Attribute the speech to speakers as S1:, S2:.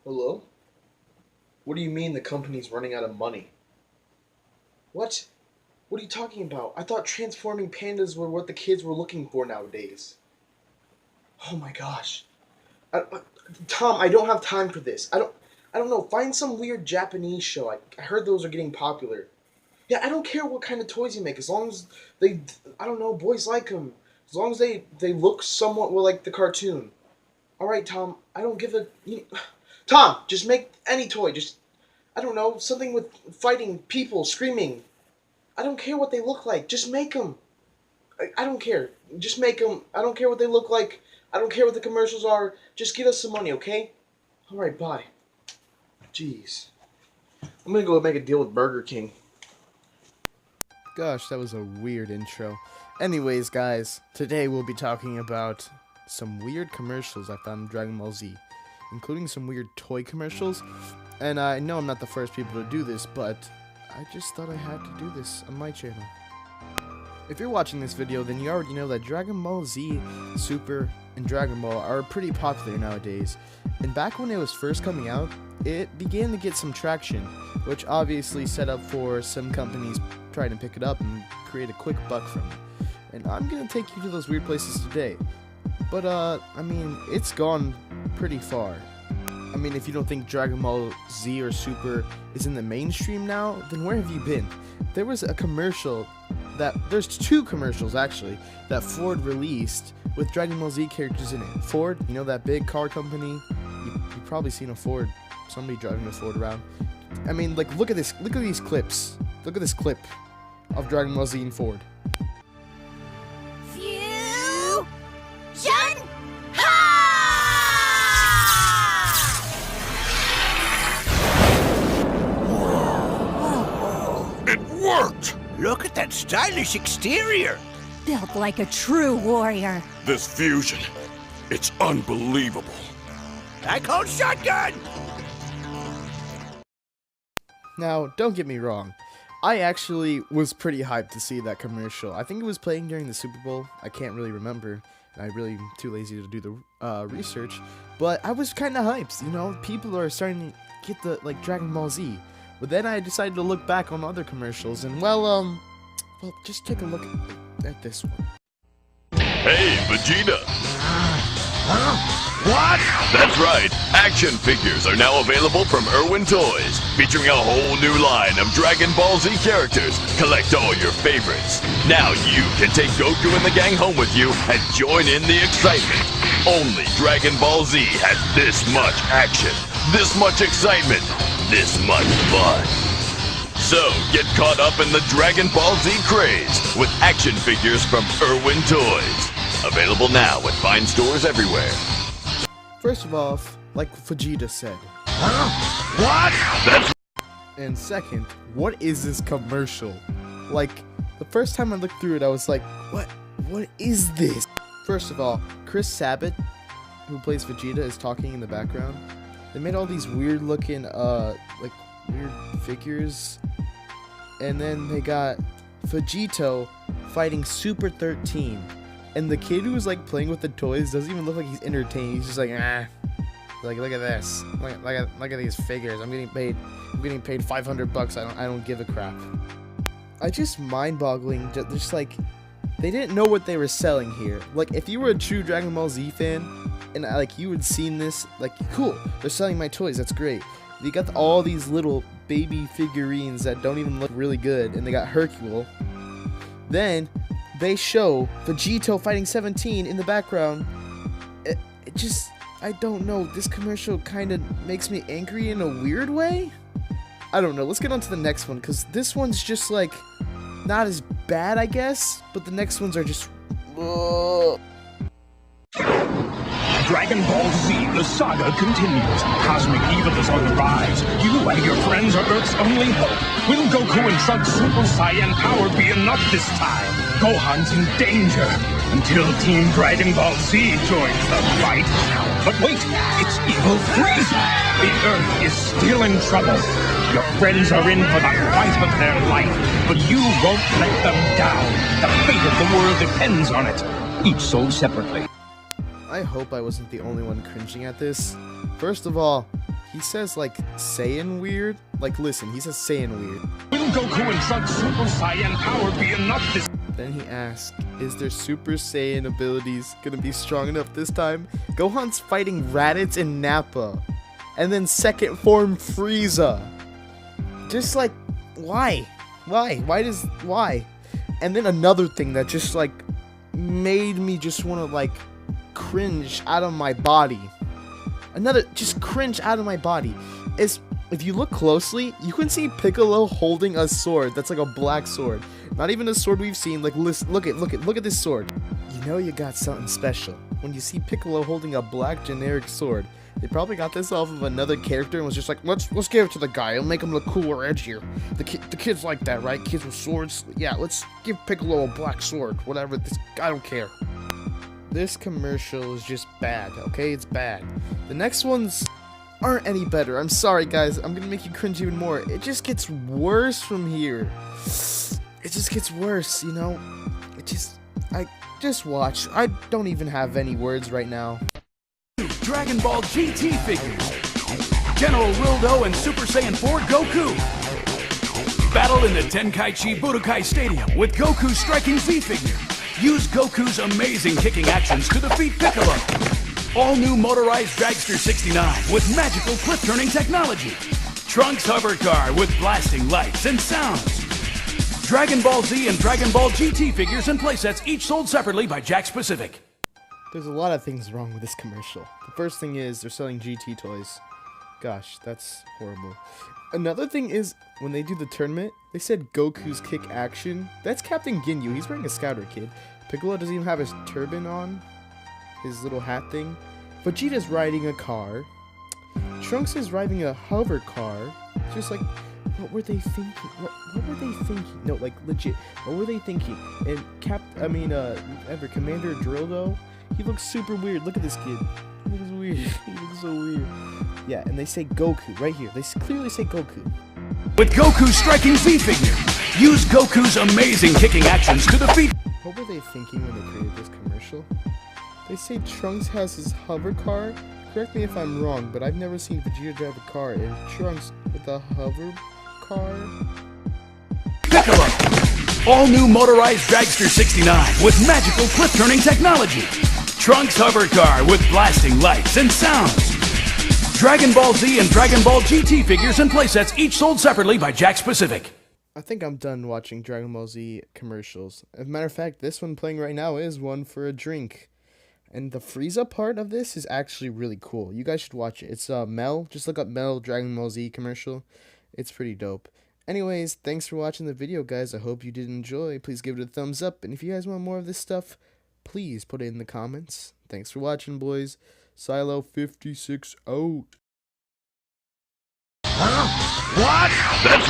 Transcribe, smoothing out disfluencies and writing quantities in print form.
S1: Hello? What do you mean the company's running out of money? What? What are you talking about? I thought transforming pandas were what the kids were looking for nowadays. Oh my gosh. Tom, I don't have time for this. I don't know. Find some weird Japanese show. I heard those are getting popular. Yeah, I don't care what kind of toys you make, as long as they, I don't know, boys like them. As long as they look somewhat like the cartoon. All right, Tom, I don't give a... Tom, just make any toy. Just, I don't know, something with fighting, people, screaming. I don't care what they look like. Just make them. I don't care. Just make them. I don't care what they look like. I don't care what the commercials are. Just get us some money, okay? All right, bye. Jeez. I'm going to go make a deal with Burger King.
S2: Gosh, that was a weird intro. Anyways, guys, today we'll be talking about some weird commercials I found in Dragon Ball Z, including some weird toy commercials. And I know I'm not the first people to do this, but I just thought I had to do this on my channel. If you're watching this video, then you already know that Dragon Ball Z, Super, and Dragon Ball are pretty popular nowadays. And back when it was first coming out, it began to get some traction, which obviously set up for some companies trying to pick it up and create a quick buck from it. And I'm gonna take you to those weird places today. But I mean, it's gone pretty far. I mean, if you don't think Dragon Ball Z or Super is in the mainstream now, then where have you been? There was a commercial there's two commercials actually that Ford released with Dragon Ball Z characters in it. Ford, you know, that big car company. You've probably seen a Ford, somebody driving a Ford around. I mean, like, look at this, look at these clips. Look at this clip of Dragon Ball Z and Ford.
S3: Fusion! Ha!
S4: It worked! Look at that stylish exterior!
S3: Built like a true warrior.
S4: This fusion, it's unbelievable. I call shotgun!
S2: Now, don't get me wrong. I actually was pretty hyped to see that commercial. I think it was playing during the Super Bowl. I can't really remember. And I really am too lazy to do the research. But I was kind of hyped. You know, people are starting to get the, like, Dragon Ball Z. But then I decided to look back on other commercials, and well, just take a look at this one.
S5: Hey, Vegeta!
S4: What?
S5: That's right, action figures are now available from Irwin Toys, featuring a whole new line of Dragon Ball Z characters. Collect all your favorites. Now you can take Goku and the gang home with you and join in the excitement. Only Dragon Ball Z has this much action, this much excitement, this much fun. So, get caught up in the Dragon Ball Z craze with action figures from Irwin Toys. Available now at fine stores everywhere.
S2: First of all, like Vegeta said.
S4: What?
S5: That's
S2: And second, what is this commercial? Like, the first time I looked through it, I was like, what is this? First of all, Chris Sabat, who plays Vegeta, is talking in the background. They made all these weird looking, like, weird figures. And then they got Vegito fighting Super 13. And the kid who's, like, playing with the toys doesn't even look like he's entertained. He's just like, ah. Like, look at this. Look at these figures. I'm getting paid $500. I don't give a crap. I just mind-boggling. Just like, they didn't know what they were selling here. Like, if you were a true Dragon Ball Z fan, and like you had seen this, like, cool, they're selling my toys. That's great. You got all these little baby figurines that don't even look really good, and they got Hercule. Then they show Vegito fighting 17 in the background. It just, I don't know. This commercial kind of makes me angry in a weird way. I don't know. Let's get on to the next one, because this one's just, like, not as bad, I guess. But the next ones are just...
S6: Dragon Ball Z, the saga continues. Cosmic evil is on the rise. You and your friends are Earth's only hope. Will Goku and Trunks' Super Saiyan power be enough this time? Gohan's in danger until Team Dragon Ball Z joins the fight. But wait, it's Evil Frieza. The Earth is still in trouble. Your friends are in for the fight of their life, but you won't let them down. The fate of the world depends on it. Each sold separately.
S2: I hope I wasn't the only one cringing at this. First of all, he says like Saiyan weird. Like listen, he says Saiyan weird.
S6: Will Goku and Trunks' Super Saiyan power be enough this?
S2: Then he asks, is their Super Saiyan abilities gonna be strong enough this time? Gohan's fighting Raditz and Nappa. And then second form Frieza. Just like, why? Why? And then another thing that just like made me just want to like cringe out of my body. Just cringe out of my body is if you look closely, you can see Piccolo holding a sword that's like a black sword. Not even a sword we've seen. Like, listen, look at this sword. You know you got something special when you see Piccolo holding a black generic sword. They probably got this off of another character and was just like, let's give it to the guy. It'll make him look cooler, edgier. The kids like that, right? Kids with swords. Yeah, let's give Piccolo a black sword. Whatever. I don't care. This commercial is just bad. Okay, it's bad. The next ones aren't any better. I'm sorry, guys. I'm gonna make you cringe even more. It just gets worse from here. It just gets worse, you know. I just watch. I don't even have any words right now.
S4: Dragon Ball GT figures. General Rildo and Super Saiyan 4 Goku. Battle in the Tenkaichi Budokai Stadium with Goku striking Z figure. Use Goku's amazing kicking actions to defeat Piccolo. All new motorized Dragster 69 with magical clip-turning technology. Trunks hover car with blasting lights and sounds. Dragon Ball Z and Dragon Ball GT figures and playsets each sold separately by Jakks Pacific.
S2: There's a lot of things wrong with this commercial. The first thing is they're selling GT toys. Gosh, that's horrible. Another thing is, when they do the tournament, they said Goku's kick action. That's Captain Ginyu. He's wearing a scouter kid. Piccolo doesn't even have his turban on. His little hat thing. Vegeta's riding a car. Trunks is riding a hover car. Just like, what were they thinking? What were they thinking? No, like legit. What were they thinking? And Commander Drildo, he looks super weird. Look at this kid. He looks weird. He looks so weird. Yeah, and they say Goku right here. They clearly say Goku.
S4: With Goku striking Z figure. Use Goku's amazing kicking actions to defeat.
S2: What were they thinking when they created this commercial? They say Trunks has his hover car. Correct me if I'm wrong, but I've never seen Vegeta drive a car, and Trunks with a hover car?
S4: Piccolo! All new motorized Dragster 69 with magical clip-turning technology. Trunks hover car with blasting lights and sounds. Dragon Ball Z and Dragon Ball GT figures and playsets each sold separately by Jakks Pacific.
S2: I think I'm done watching Dragon Ball Z commercials. As a matter of fact, this one playing right now is one for a drink. And the Frieza part of this is actually really cool. You guys should watch it. It's Mel. Just look up Mel Dragon Ball Z commercial. It's pretty dope. Anyways, thanks for watching the video, guys. I hope you did enjoy. Please give it a thumbs up. And if you guys want more of this stuff, please put it in the comments. Thanks for watching, boys. Silo 56 out.
S4: Huh? What? That's